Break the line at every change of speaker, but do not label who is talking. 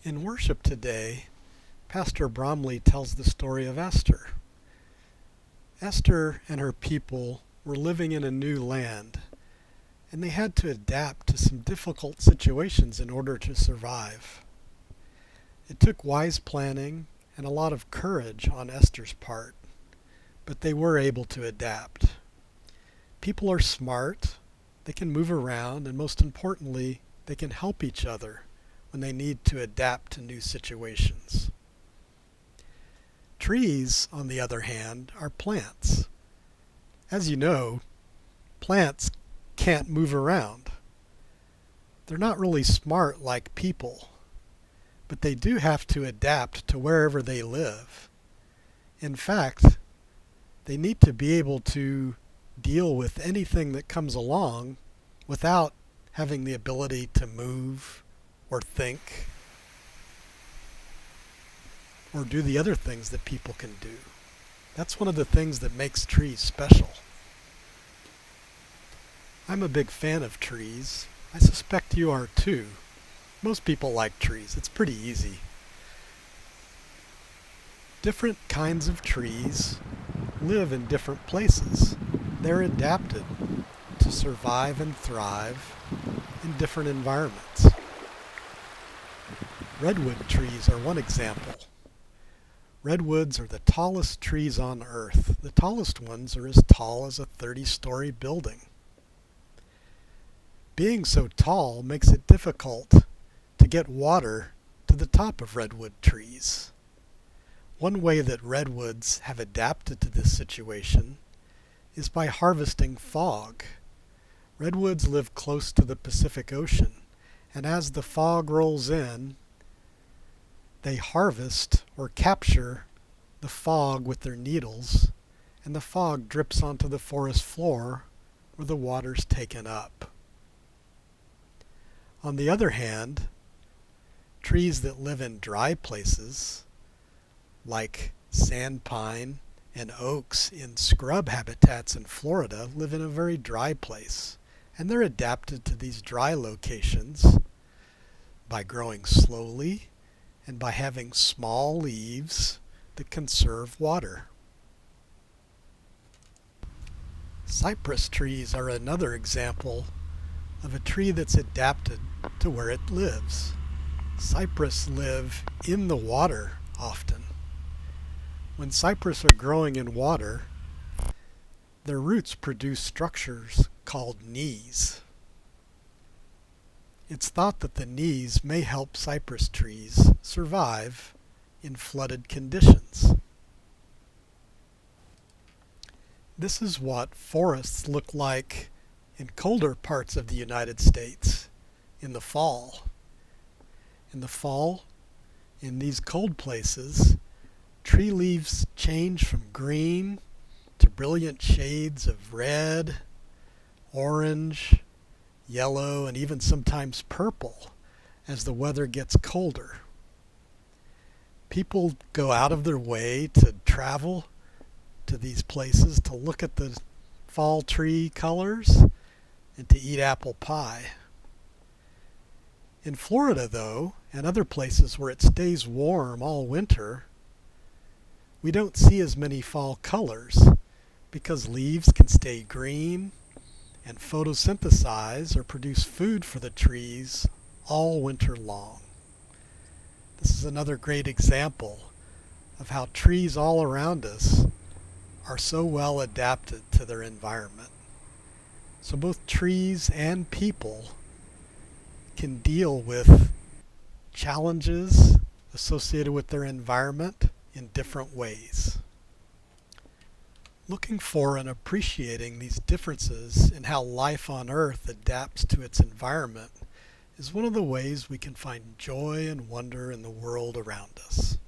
In worship today, Pastor Bromley tells the story of Esther. Esther and her people were living in a new land, and they had to adapt to some difficult situations in order to survive. It took wise planning and a lot of courage on Esther's part, but they were able to adapt. People are smart, they can move around, and most importantly, they can help each other when they need to adapt to new situations. Trees, on the other hand, are plants. As you know, plants can't move around. They're not really smart like people, but they do have to adapt to wherever they live. In fact, they need to be able to deal with anything that comes along without having the ability to move or think or do the other things that people can do. That's one of the things that makes trees special. I'm a big fan of trees. I suspect you are too. Most people like trees. It's pretty easy. Different kinds of trees live in different places. They're adapted to survive and thrive in different environments. Redwood trees are one example. Redwoods are the tallest trees on Earth. The tallest ones are as tall as a 30-story building. Being so tall makes it difficult to get water to the top of redwood trees. One way that redwoods have adapted to this situation is by harvesting fog. Redwoods live close to the Pacific Ocean, and as the fog rolls in, they harvest or capture the fog with their needles, and the fog drips onto the forest floor where the water's taken up. On the other hand, trees that live in dry places, like sand pine and oaks in scrub habitats in Florida, live in a very dry place, and they're adapted to these dry locations by growing slowly and by having small leaves that conserve water. Cypress trees are another example of a tree that's adapted to where it lives. Cypress live in the water often. When cypress are growing in water, their roots produce structures called knees. It's thought that the knees may help cypress trees survive in flooded conditions. This is what forests look like in colder parts of the United States in the fall. In the fall, in these cold places, tree leaves change from green to brilliant shades of red, orange, yellow, and even sometimes purple as the weather gets colder. People go out of their way to travel to these places to look at the fall tree colors and to eat apple pie. In Florida, though, and other places where it stays warm all winter, we don't see as many fall colors because leaves can stay green and photosynthesize or produce food for the trees all winter long. This is another great example of how trees all around us are so well adapted to their environment. So both trees and people can deal with challenges associated with their environment in different ways. Looking for and appreciating these differences in how life on Earth adapts to its environment is one of the ways we can find joy and wonder in the world around us.